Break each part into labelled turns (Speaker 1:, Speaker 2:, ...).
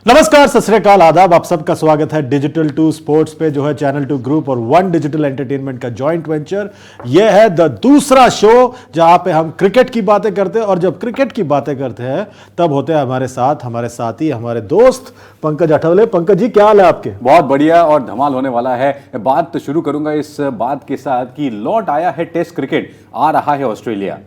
Speaker 1: नमस्कार, सत श्री अकाल, आदाब। आप सबका स्वागत है डिजिटल टू स्पोर्ट्स पे, जो है चैनल टू ग्रुप और वन डिजिटल एंटरटेनमेंट का जॉइंट वेंचर। यह है द दूसरा शो जहां पे हम क्रिकेट की बातें करते हैं, और जब क्रिकेट की बातें करते हैं तब होते हैं हमारे साथ हमारे साथी, हमारे दोस्त पंकज अठावले। पंकज जी, क्या हाल है आपके?
Speaker 2: बहुत बढ़िया और धमाल होने वाला है। बात तो शुरू करूंगा इस बात के साथ कि लौट आया है टेस्ट क्रिकेट, आ रहा है ऑस्ट्रेलिया।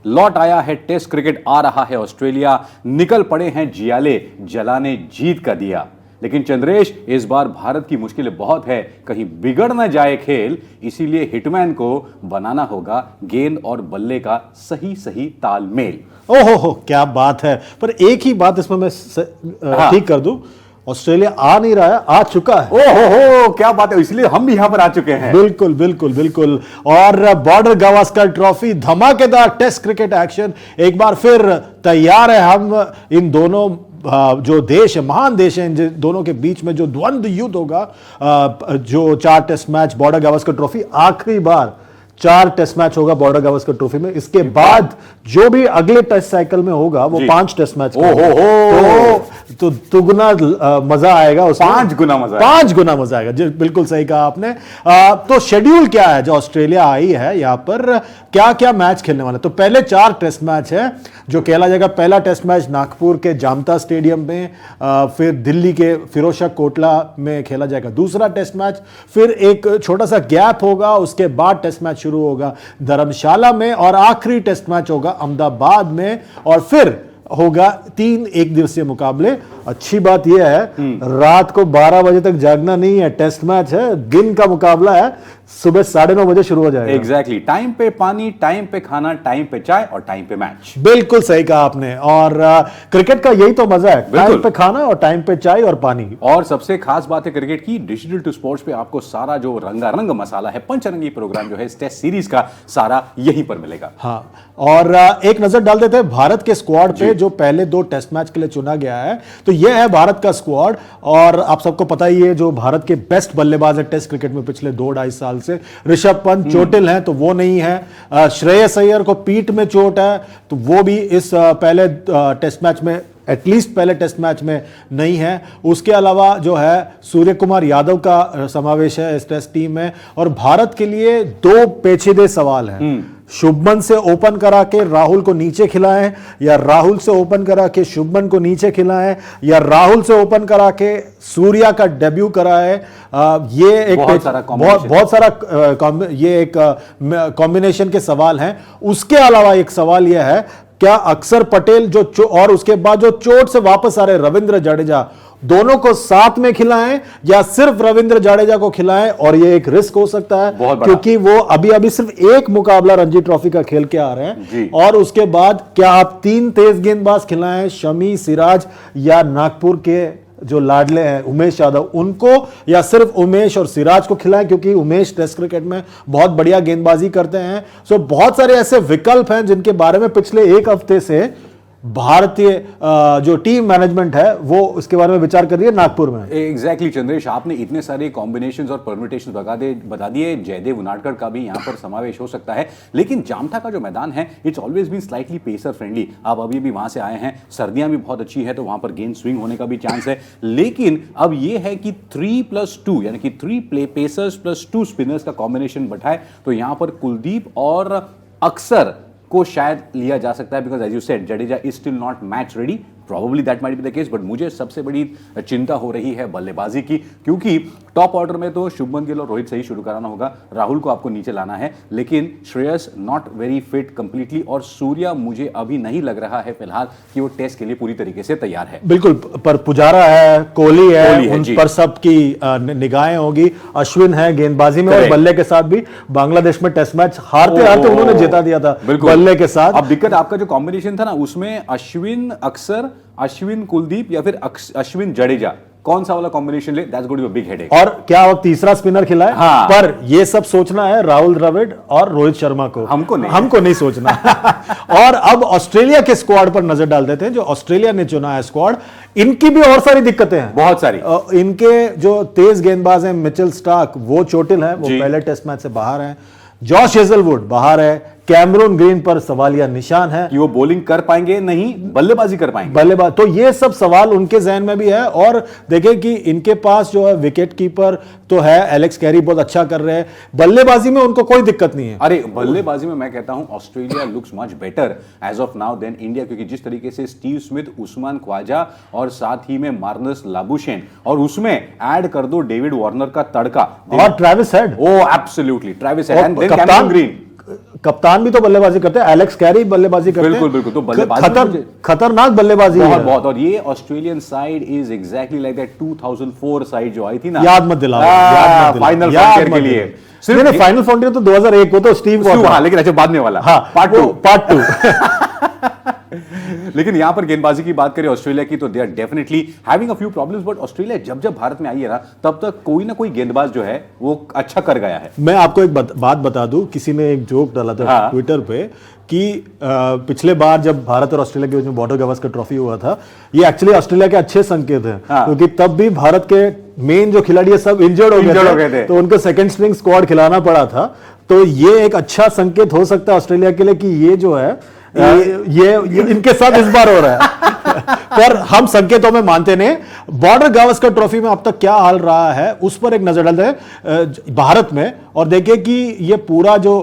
Speaker 2: लौट आया है टेस्ट क्रिकेट, आ रहा है ऑस्ट्रेलिया। निकल पड़े हैं जियाले जलाने जीत का दिया। लेकिन चंद्रेश, इस बार भारत की मुश्किलें बहुत है, कहीं बिगड़ न जाए खेल। इसीलिए हिटमैन को बनाना होगा गेंद और बल्ले का सही सही तालमेल।
Speaker 1: ओहो हो, क्या बात है। पर एक ही बात इसमें मैं ठीक कर दूं, ऑस्ट्रेलिया आ नहीं रहा है, आ चुका है।
Speaker 2: ओहो हो, क्या बात है। इसलिए हम भी यहां पर आ चुके हैं।
Speaker 1: बिल्कुल बिल्कुल बिल्कुल। और बॉर्डर गावस्कर ट्रॉफी, धमाकेदार टेस्ट क्रिकेट एक्शन एक बार फिर तैयार है। हम इन दोनों जो देश है, महान देश है, इन दोनों के बीच में जो द्वंद्व युद्ध होगा, जो 4 test match Border Gavaskar trophy, आखिरी बार 4 टेस्ट मैच होगा बॉर्डर गावस्कर ट्रॉफी में। इसके बाद जो भी अगले टेस्ट साइकिल में होगा वो 5 टेस्ट मैच तो दुगना मजा आएगा उसमें।
Speaker 2: 5 गुना मजा,
Speaker 1: 5 गुना मजा आएगा जी, बिल्कुल सही कहा आपने। तो शेड्यूल क्या है जो ऑस्ट्रेलिया आई है यहाँ पर, क्या क्या मैच खेलने वाले? तो पहले 4 टेस्ट मैच है जो खेला जाएगा। पहला टेस्ट मैच नागपुर के जामता स्टेडियम में, फिर दिल्ली के फिरोजशाह कोटला में खेला जाएगा दूसरा टेस्ट मैच। फिर एक छोटा सा गैप होगा, उसके बाद टेस्ट मैच शुरू होगा धर्मशाला में, और आखिरी टेस्ट मैच होगा अहमदाबाद में, और फिर होगा 3 एक दिवसीय मुकाबले। अच्छी बात यह है, रात को 12 बजे तक जागना नहीं है, टेस्ट मैच है, दिन का मुकाबला है, सुबह 9:30 बजे शुरू हो जाएगा।
Speaker 2: एग्जैक्टली, टाइम पे पानी, टाइम पे खाना, टाइम पे चाय और टाइम पे मैच।
Speaker 1: बिल्कुल सही कहा आपने। और क्रिकेट का यही तो मजा है, टाइम पे खाना और टाइम पे चाय और पानी।
Speaker 2: और सबसे खास बात है क्रिकेट की, डिजिटल टू स्पोर्ट्स पे आपको सारा जो रंगारंग मसाला है, पंचरंगी प्रोग्राम जो है इस टेस्ट सीरीज का, सारा यहीं पर मिलेगा।
Speaker 1: हाँ, और एक नजर डाल देते हैं भारत के स्क्वाड पे, जो पहले 2 टेस्ट मैच के लिए चुना गया है। तो यह है भारत का स्क्वाड, और आप सबको पता ही है जो भारत के बेस्ट बल्लेबाज है टेस्ट क्रिकेट में पिछले 2-2.5 साल से, ऋषभ पंत चोटिल हैं तो वो नहीं है। श्रेयस अय्यर को पीठ में चोट है तो वो भी इस पहले टेस्ट मैच में, एटलीस्ट पहले टेस्ट मैच में नहीं है। उसके अलावा जो है सूर्य कुमार यादव का समावेश है इस टेस्ट टीम में। और भारत के लिए 2 पेचीदे सवाल हैं, शुभमन से ओपन करा के राहुल को नीचे खिलाएं, या राहुल से ओपन करा के शुभमन को नीचे खिलाएं, या राहुल से ओपन करा के सूर्या का डेब्यू कराए। ये एक बहुत सारा ये एक कॉम्बिनेशन के सवाल हैं। उसके अलावा एक सवाल यह है, क्या अक्षर पटेल और उसके बाद जो चोट से वापस आ रहे रविंद्र जडेजा, दोनों को साथ में खिलाएं या सिर्फ रविंद्र जडेजा को खिलाएं? और ये एक रिस्क हो सकता है क्योंकि वो अभी सिर्फ एक मुकाबला रणजी ट्रॉफी का खेल के आ रहे हैं। और उसके बाद क्या आप 3 तेज गेंदबाज खिलाएं, शमी, सिराज, या नागपुर के जो लाडले हैं उमेश यादव, उनको, या सिर्फ उमेश और सिराज को खिलाएं क्योंकि उमेश टेस्ट क्रिकेट में बहुत बढ़िया गेंदबाजी करते हैं। सो बहुत सारे ऐसे विकल्प हैं जिनके बारे में पिछले 1 हफ्ते से भारतीय जो टीम मैनेजमेंट है वो इसके बारे में विचार कर रही है नागपुर में।
Speaker 2: एग्जैक्टली चंद्रेश, आपने इतने सारे कॉम्बिनेशंस और परम्यूटेशंस बता दिए। जयदेव उनाडकर का भी यहां पर समावेश हो सकता है। लेकिन जामठा का जो मैदान है, it's always been slightly pacer friendly. आप अभी भी वहां से आए हैं, सर्दियां भी बहुत अच्छी है तो वहां पर गेंद स्विंग होने का भी चांस है। लेकिन अब यह है कि 3+2 यानी कि 3 पेसर्स प्लस 2 स्पिनर्स का कॉम्बिनेशन बैठाए तो यहां पर कुलदीप और अक्सर को शायद लिया जा सकता है, because as you said Jadeja is still not match ready. Probably that might be the case, but मुझे सबसे बड़ी चिंता हो रही है बल्लेबाजी की, क्योंकि टॉप ऑर्डर में तो शुभमन गिल और रोहित से ही शुरू कराना होगा। राहुल को आपको नीचे लाना है, लेकिन Shreyas not very fit completely, और सूर्या मुझे अभी नहीं लग रहा है फिलहाल कि वो टेस्ट के लिए पूरी तरीके से तैयार है।
Speaker 1: बिल्कुल, पर पुजारा है, कोहली है, उन पर सबकी निगाहें होगी। अश्विन है गेंदबाजी में, और बल्ले के साथ भी बांग्लादेश में टेस्ट मैच हारते उन्होंने जिता दिया था बल्ले के साथ।
Speaker 2: अब दिक्कत आपका जो कॉम्बिनेशन था ना, उसमें अश्विन अक्सर, अश्विन कुलदीप, या फिर अश्विन जडेजा, कौन सा वाला कॉम्बिनेशन ले? That's going to be a big headache.
Speaker 1: और क्या वो तीसरा स्पिनर खिलाए? हाँ। पर ये सब सोचना है राहुल द्रविड़ और रोहित शर्मा को, हमको नहीं सोचना। और अब ऑस्ट्रेलिया के स्क्वाड पर नजर डाल देते हैं। जो ऑस्ट्रेलिया ने चुना है स्क्वाड, इनकी भी और सारी दिक्कतें हैं,
Speaker 2: बहुत सारी।
Speaker 1: इनके जो तेज गेंदबाज हैं, मिचेल स्टार्क, वो चोटिल है, वो पहले टेस्ट मैच से बाहर हैं। जॉश हेजलवुड बाहर है, कैमरून ग्रीन पर सवालिया निशान है
Speaker 2: कि वो बॉलिंग कर पाएंगे, नहीं बल्लेबाजी कर पाएंगे।
Speaker 1: बल्लेबाज। तो ये सब सवाल उनके जहन में भी है। और देखें कि इनके पास जो है विकेट कीपर तो है, एलेक्स कैरी बहुत अच्छा कर रहे हैं, बल्लेबाजी में उनको कोई दिक्कत नहीं है।
Speaker 2: अरे बल्लेबाजी में मैं कहता हूं Australia looks much better as of now then India, क्योंकि जिस तरीके से स्टीव स्मिथ, उस्मान ख्वाजा और साथ ही में मार्नस लाबुशेन, और उसमें ऐड कर दो डेविड वार्नर का तड़का
Speaker 1: और Travis Head.
Speaker 2: Oh absolutely Travis Head and then
Speaker 1: कप्तान
Speaker 2: कैमरन ग्रीन।
Speaker 1: कप्तान भी तो बल्लेबाजी करते हैं, एलेक्स कैरी बल्लेबाजी करते हैं।
Speaker 2: बिल्कुल बिल्कुल। तो बल्लेबाजी
Speaker 1: खतरनाक बल्लेबाजी
Speaker 2: बहुत
Speaker 1: है।
Speaker 2: बहुत। और ये Australian side is exactly like that 2004 side जो आई थी ना,
Speaker 1: याद मत दिलाओ,
Speaker 2: फाइनल फ्रंटियर के लिए।
Speaker 1: नहीं, फाइनल फ्रंटियर तो 2001 को तो स्टीव
Speaker 2: हाँ, लेकिन अच्छा बाद में वाला
Speaker 1: पार्ट 2
Speaker 2: लेकिन यहां पर गेंदबाजी की बात करें ऑस्ट्रेलिया की, तो they are definitely having a few problems, but Australia जब जब भारत में आई है ना, तब तक कोई ना कोई गेंदबाज जो है वो अच्छा कर गया है।
Speaker 1: मैं आपको एक बात बता दूं, किसी ने एक जोक डाला था ट्विटर पे कि पिछले बार जब भारत और ऑस्ट्रेलिया के बीच में बॉर्डर गावस्कर ट्रॉफी हुआ था, ये एक्चुअली ऑस्ट्रेलिया के अच्छे संकेत हैं, क्योंकि तब भी भारत के मेन जो खिलाड़ी है सब इंजर्ड हो गए थे, तो उनको सेकंड स्ट्रिंग स्क्वाड खिलाना पड़ा था। तो ये एक अच्छा संकेत हो सकता है ऑस्ट्रेलिया के लिए कि ये जो है ये इनके साथ इस बार हो रहा है। पर हम संकेतों में मानते नहीं। बॉर्डर गावस्कर ट्रॉफी में अब तक क्या हाल रहा है उस पर एक नजर डालते हैं भारत में, और देखिए कि ये पूरा जो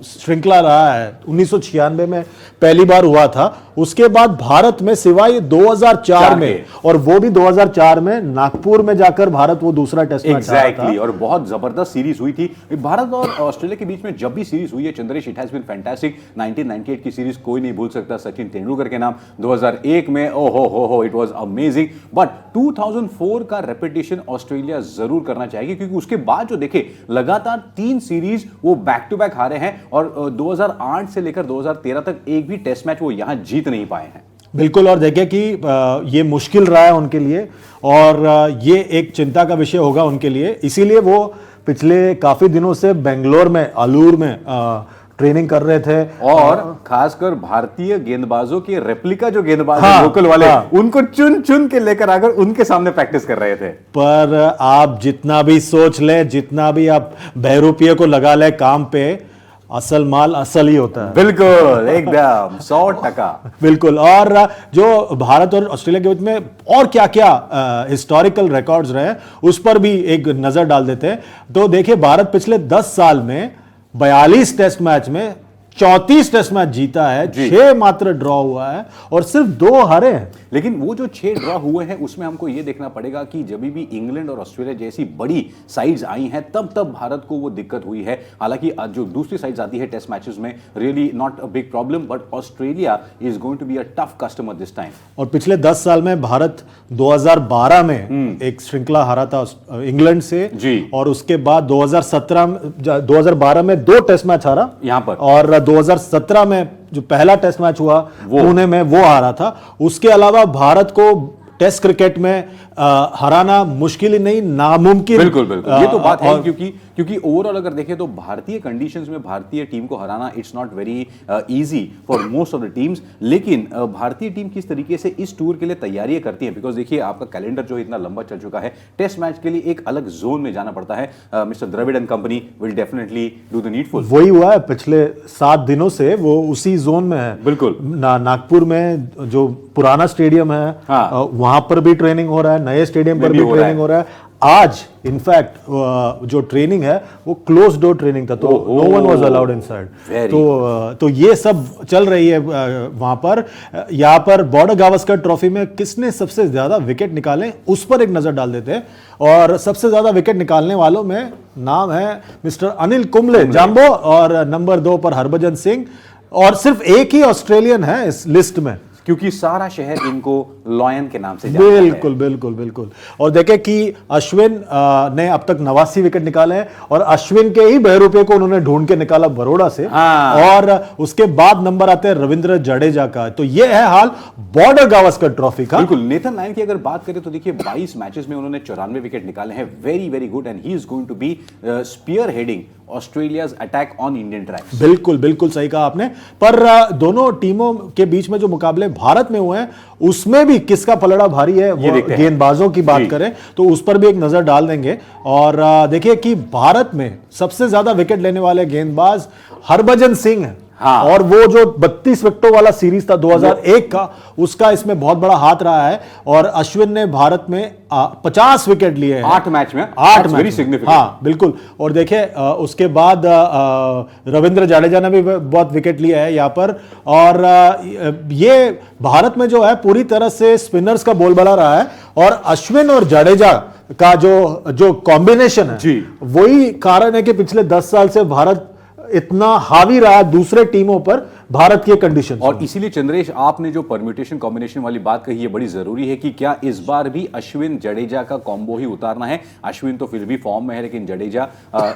Speaker 1: श्रृंखला रहा है 1996 में पहली बार हुआ था, उसके बाद भारत में सिवाय 2004 में, और वो भी 2004 में नागपुर में जाकर भारत वो दूसरा टेस्ट मैच
Speaker 2: एग्जैक्टली, और बहुत जबरदस्त सीरीज हुई थी भारत और ऑस्ट्रेलिया के बीच में। जब भी सीरीज हुई है Chandresh, it has been fantastic. 1998 की सीरीज कोई नहीं भूल सकता, सचिन तेंदुलकर के नाम। 2001 में ओहो इट वाज अमेजिंग, बट 2004 का रेपिटेशन ऑस्ट्रेलिया जरूर करना चाहेगी, क्योंकि उसके बाद जो देखे लगातार 3 सीरीज वो बैक टू बैक हारे हैं, और 2008 से लेकर 2013 तक एक भी टेस्ट मैच वो यहां जीत नहीं पाए हैं।
Speaker 1: बिल्कुल। और देखिए कि ये मुश्किल रहा है उनके लिए, और ये एक चिंता का विषय होगा उनके लिए। इसीलिए वो पिछले काफी दिनों से बेंगलोर में, आलूर में ट्रेनिंग कर रहे थे,
Speaker 2: और खासकर भारतीय गेंदबाजों के रेप्लिका जो गेंदबाज हैं लोकल वाले, उनको चुन चुन के लेकर आकर उनके सामने प्रैक्टिस कर रहे थे।
Speaker 1: पर आप जितना भी सोच ले, जितना भी आप बहरूपिये को लगा ले काम पे, असल माल असल ही होता है।
Speaker 2: बिल्कुल, एकदम 100%।
Speaker 1: बिल्कुल। और जो भारत और ऑस्ट्रेलिया के बीच में और क्या क्या हिस्टोरिकल रिकॉर्ड्स रहे उस पर भी एक नजर डाल देते हैं। तो देखिए, भारत पिछले 10 साल में 42 टेस्ट मैच में 34 टेस्ट मैच जीता है, 6 मात्र ड्रॉ हुआ है और सिर्फ 2 हारे हैं।
Speaker 2: लेकिन वो जो 6 ड्रॉ हुए हैं उसमें हमको ये देखना पड़ेगा कि जब भी इंग्लैंड और ऑस्ट्रेलिया जैसी बड़ी साइड्स आई हैं तब भारत को वो दिक्कत हुई है। हालांकि जो दूसरी साइड्स आती है टेस्ट मैचेस में, really not a big problem, but Australia is going to be a tough customer this time.
Speaker 1: और पिछले 10 साल में भारत 2012 में एक श्रृंखला हारा था इंग्लैंड से
Speaker 2: जी,
Speaker 1: और उसके बाद 2012 में 2 टेस्ट मैच हारा
Speaker 2: यहां पर,
Speaker 1: और 2017 में जो पहला टेस्ट मैच हुआ पुणे में वो हारा था। उसके अलावा भारत को टेस्ट क्रिकेट में हराना मुश्किल ही नहीं, नामुमकिन।
Speaker 2: बिल्कुल बिल्कुल, ये तो बात है, क्योंकि ओवरऑल अगर देखें तो भारतीय कंडीशंस में भारतीय टीम को हराना it's not very easy for most of the teams. लेकिन भारतीय टीम किस तरीके से इस टूर के लिए तैयारियां करती है, बिकॉज देखिए आपका कैलेंडर जो इतना लंबा चल चुका है, टेस्ट मैच के लिए एक अलग जोन में जाना पड़ता है। Mister Dravid and company will definitely do the needful.
Speaker 1: वही हुआ है पिछले 7 दिनों से, वो उसी जोन में है।
Speaker 2: बिल्कुल,
Speaker 1: नागपुर में जो पुराना स्टेडियम है, वहां पर भी ट्रेनिंग हो रहा है, नए स्टेडियम पर भी ट्रेनिंग हो रहा है। आज इनफैक्ट जो ट्रेनिंग है वो क्लोज डोर ट्रेनिंग था, तो no one was allowed inside. तो ये सब चल रही है वहां पर। यहाँ पर बॉर्डर गावस्कर ट्रॉफी में किसने सबसे ज्यादा विकेट निकाले उस पर एक नजर डाल देते हैं। और सबसे ज्यादा विकेट निकालने वालों में नाम है मिस्टर अनिल कुंबले जाम्बो, और नंबर 2 पर हरभजन सिंह, और सिर्फ एक ही ऑस्ट्रेलियन है इस लिस्ट में,
Speaker 2: क्योंकि सारा शहर इनको लॉयन के नाम से जानता है।
Speaker 1: बिल्कुल बिल्कुल बिल्कुल। और देखें कि अश्विन ने अब तक 89 विकेट निकाले हैं, और अश्विन के ही बहरूपे को उन्होंने ढूंढ के निकाला बरोड़ा से। और उसके बाद नंबर आते हैं रविंद्र जडेजा का। तो ये है हाल बॉर्डर गावस्कर ट्रॉफी का।
Speaker 2: बिल्कुल, नेथन लायन की अगर बात करें तो देखिए 22 मैचेस में उन्होंने 94 विकेट निकाले हैं, very very good, and he is going to be spearheading Australia's attack on Indian tracks.
Speaker 1: बिल्कुल बिल्कुल सही कहा आपने। पर दोनों टीमों के बीच में जो मुकाबले भारत में हुए हैं उसमें भी किसका पलड़ा भारी है, वो गेंदबाजों की बात करें तो उस पर भी एक नजर डाल देंगे। और देखिए कि भारत में सबसे ज्यादा विकेट लेने वाले गेंदबाज हरभजन सिंह है।
Speaker 2: हाँ।
Speaker 1: और वो जो 32 विकेटों वाला सीरीज था 2001 का, उसका इसमें बहुत बड़ा हाथ रहा है। और अश्विन ने भारत में 50 विकेट लिए हैं
Speaker 2: 8 मैच में,
Speaker 1: 8
Speaker 2: वेरी
Speaker 1: मैच।
Speaker 2: सिग्निफिकेंट।
Speaker 1: हाँ बिल्कुल। और देखिए उसके बाद रविंद्र जडेजा ने भी बहुत विकेट लिया है यहाँ पर। और ये भारत में जो है पूरी तरह से स्पिनर्स का बोलबाला रहा है। और अश्विन और जडेजा का जो कॉम्बिनेशन है
Speaker 2: जी,
Speaker 1: वही कारण है कि पिछले 10 साल से भारत इतना हावी रहा दूसरे टीमों पर भारत की कंडीशन।
Speaker 2: और इसीलिए चंद्रेश, आपने जो परम्यूटेशन कॉम्बिनेशन वाली बात कही है बड़ी जरूरी है कि क्या इस बार भी अश्विन जडेजा का कॉम्बो ही उतारना है। अश्विन तो फिर भी फॉर्म में है, लेकिन जडेजा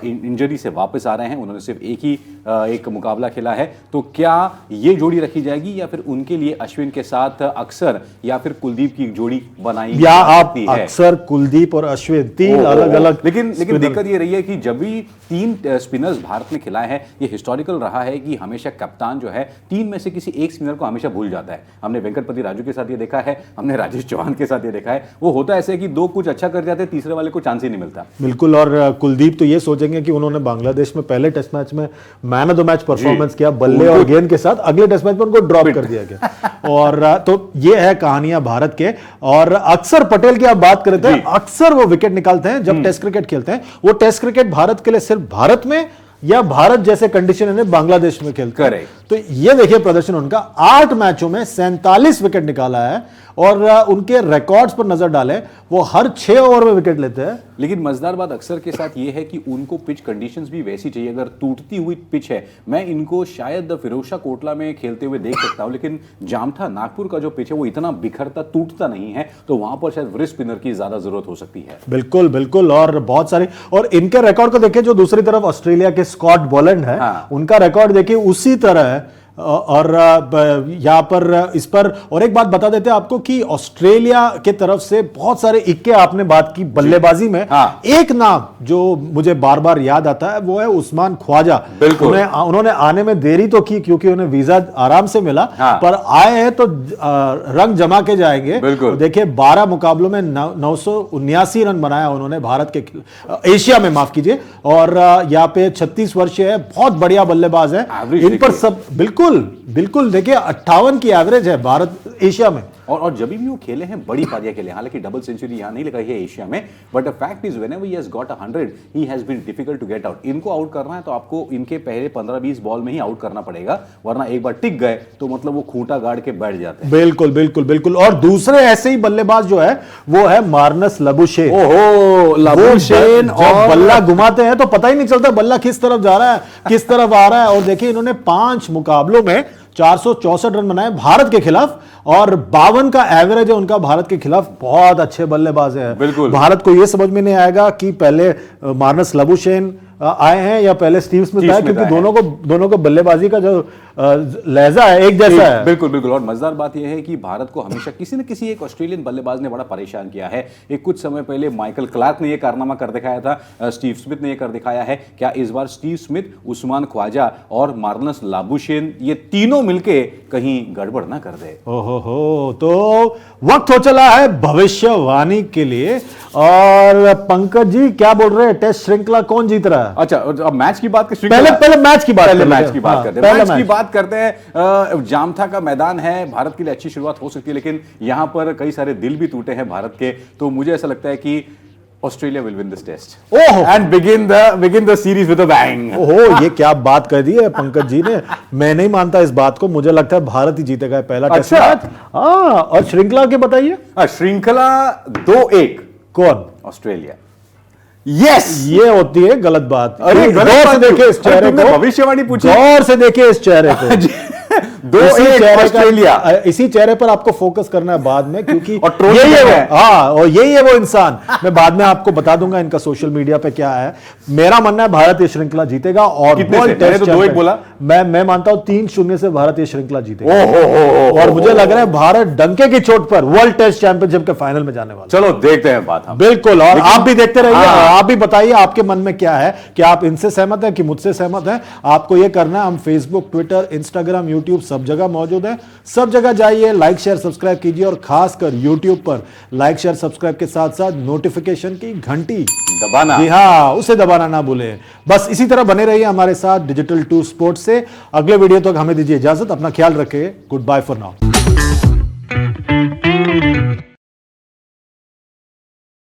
Speaker 2: इंजरी से वापस आ रहे हैं, उन्होंने सिर्फ एक मुकाबला खेला है। तो क्या ये जोड़ी रखी जाएगी या फिर उनके लिए अश्विन के साथ अक्सर या फिर कुलदीप की जोड़ी बनाई
Speaker 1: या आप
Speaker 2: सकती है?
Speaker 1: अक्सर कुलदीप और अश्विन तीन अलग अलग,
Speaker 2: लेकिन दिक्कत ये रही है कि जब भी 3 स्पिनर्स भारत ने खिलाए हैं, ये हिस्टोरिकल रहा है कि हमेशा कप्तान जो है 3 में से किसी एक स्पिनर को हमेशा भूल जाता है। हमने वेंकटपति राजू के साथ ये देखा है, हमने राजेश चौहान के साथ ये देखा है। वो होता ऐसे कि 2 कुछ अच्छा कर जाते हैं, तीसरे वाले को चांस ही नहीं मिलता।
Speaker 1: बिल्कुल। और कुलदीप तो ये सोचेंगे कि उन्होंने बांग्लादेश में पहले टेस्ट मैच में man of the match performance किया बल्ले और गेंद के साथ, अगले टेस्ट मैच में उनको ड्रॉप कर दिया गया। और तो ये है कहानियां भारत के। और अक्सर पटेल की आप बात करते हैं, अक्सर वो विकेट निकालते हैं जब टेस्ट क्रिकेट खेलते हैं। वो टेस्ट क्रिकेट भारत के लिए सिर्फ भारत में या भारत जैसे कंडीशन है बांग्लादेश में खेलते हैं। तो ये देखिए प्रदर्शन उनका, 8 मैचों में 47 विकेट निकाला है। और उनके रिकॉर्ड्स पर नजर डालें, वो हर 6 ओवर में विकेट लेते हैं।
Speaker 2: लेकिन मजेदार बात अक्सर के साथ ये है कि उनको पिच कंडीशंस भी वैसी चाहिए। अगर टूटती हुई पिच है, मैं इनको शायद फिरोजशाह कोटला में खेलते हुए देख सकता हूं, लेकिन जामठा नागपुर का जो पिच है वो इतना बिखरता टूटता नहीं है, तो वहां पर शायद वृष्ट स्पिनर की ज्यादा जरूरत हो सकती है।
Speaker 1: बिल्कुल बिल्कुल। और बहुत सारे, और इनके रिकॉर्ड को देखिए, जो दूसरी तरफ ऑस्ट्रेलिया के स्कॉट बोलैंड है, उनका रिकॉर्ड देखिए उसी तरह है। और यहां पर इस पर और एक बात बता देते हैं आपको कि ऑस्ट्रेलिया के तरफ से बहुत सारे इक्के, आपने बात की बल्लेबाजी में, एक नाम जो मुझे बार बार याद आता है वो है उस्मान ख्वाजा। उन्होंने आने में देरी तो की क्योंकि उन्हें वीजा आराम से मिला, पर आए हैं तो रंग जमा के जाएंगे। देखिए 12 मुकाबलों में 979 रन बनाया उन्होंने भारत के, एशिया में माफ कीजिए। और यहाँ पे 36 वर्ष है, बहुत बढ़िया बल्लेबाज है। इन पर सब बिल्कुल बिल्कुल देखिए 58 की एवरेज है भारत एशिया में।
Speaker 2: और जब भी वो खेले हैं बड़ी पारियां खेले, हालांकि डबल सेंचुरी यहां नहीं लगाई है एशिया में, but the fact is whenever he has got 100 he has been difficult to get out. इनको आउट करना है तो आपको इनके पहले 15-20 बॉल में ही आउट करना पड़ेगा, वरना एक बार टिक गए तो मतलब वो खूंटा गाड़ के बैठ जाते हैं।
Speaker 1: बिल्कुल बिल्कुल बिल्कुल। और दूसरे ऐसे ही बल्लेबाज जो है वो है मार्नस लबुशेन।
Speaker 2: ओहो, लबुशेन
Speaker 1: और बल्ला घुमाते हैं तो पता ही नहीं चलता बल्ला किस तरफ जा रहा है, किस तरफ आ रहा है। और देखिए इन्होंने 5 मुकाबलों में 464 रन बनाए भारत के खिलाफ, और 52 का एवरेज है उनका भारत के खिलाफ। बहुत अच्छे बल्लेबाज हैं।
Speaker 2: बिल्कुल।
Speaker 1: भारत को यह समझ में नहीं आएगा कि पहले मार्नस लबुशेन आए हैं या पहले स्टीव स्मिथ आए, क्योंकि दोनों को बल्लेबाजी का जो लहजा है एक जैसा है।
Speaker 2: बिल्कुल बिल्कुल। और मजेदार बात यह है कि भारत को हमेशा किसी न किसी एक ऑस्ट्रेलियन बल्लेबाज ने बड़ा परेशान किया है। एक कुछ समय पहले माइकल क्लार्क ने यह कारनामा कर दिखाया था, स्टीव स्मिथ ने यह कर दिखाया है। क्या इस बार स्टीव स्मिथ, उस्मान ख्वाजा और मार्नस लाबुशेन ये तीनों मिलके कहीं गड़बड़ ना कर दे?
Speaker 1: ओहो, तो वक्त हो चला है भविष्यवाणी के लिए। और पंकज जी क्या बोल रहे हैं, टेस्ट श्रृंखला कौन जीत रहा है?
Speaker 2: अच्छा, अब मैच की बात
Speaker 1: पहले मैच की बात
Speaker 2: करते हैं। जामठा का मैदान है, भारत के लिए अच्छी शुरुआत हो सकती है, लेकिन यहां पर कई सारे दिल भी टूटे हैं भारत के। तो मुझे ऐसा लगता है कि Australia will win this test and begin the series with a bang.
Speaker 1: ओहो, ये क्या बात कह दी है पंकज जी ने। मैं नहीं मानता इस बात को, मुझे लगता है भारत ही जीतेगा पहला टेस्ट मैच। और श्रृंखला के बताइए।
Speaker 2: श्रृंखला 2-1
Speaker 1: कौन?
Speaker 2: ऑस्ट्रेलिया।
Speaker 1: यस, ये होती है गलत बात।
Speaker 2: अरे
Speaker 1: गौर से देखिए इस चेहरे को,
Speaker 2: भविष्यवाणी पूछी,
Speaker 1: गौर से देखिए इस चेहरे को। इसी चेहरे पर आपको फोकस करना है बाद में, क्योंकि
Speaker 2: और troll
Speaker 1: यही है
Speaker 2: करना
Speaker 1: वो, हाँ, और यही है वो इंसान। मैं बाद में आपको बता दूंगा इनका सोशल मीडिया पे क्या है। मेरा मानना है भारत ये श्रृंखला जीतेगा और
Speaker 2: कितने
Speaker 1: वर्ल्ड
Speaker 2: से? मैंने
Speaker 1: टेस्ट
Speaker 2: तो 2-1
Speaker 1: चैंपियन।
Speaker 2: बोला।
Speaker 1: मैं मानता हूं 3-0 से भारत ये श्रृंखला जीतेगा। और मुझे
Speaker 2: ओहो।
Speaker 1: लग रहा है भारत डंके की चोट पर वर्ल्ड टेस्ट चैंपियनशिप के फाइनल में जाने वाला है।
Speaker 2: चलो देखते हैं बात हम।
Speaker 1: बिल्कुल, और आप भी देखते रहिए,
Speaker 2: हाँ।
Speaker 1: आप भी बताइए आपके मन में क्या है, कि आप इनसे सहमत हैं कि मुझसे सहमत हैं। आपको यह करना है, हम फेसबुक, ट्विटर, इंस्टाग्राम, यूट्यूब सब जगह मौजूद हैं। सब जगह जाइए, लाइक शेयर सब्सक्राइब कीजिए, और खासकर यूट्यूब पर लाइक शेयर सब्सक्राइब के साथ साथ नोटिफिकेशन की घंटी
Speaker 2: दबाना।
Speaker 1: जी हाँ, उसे दबाना ना भूलें। बस इसी तरह बने रहिए हमारे साथ डिजिटल 2 स्पोर्ट्स से। अगले वीडियो तक हमें दीजिए इजाजत, अपना ख्याल रखें। Goodbye for now.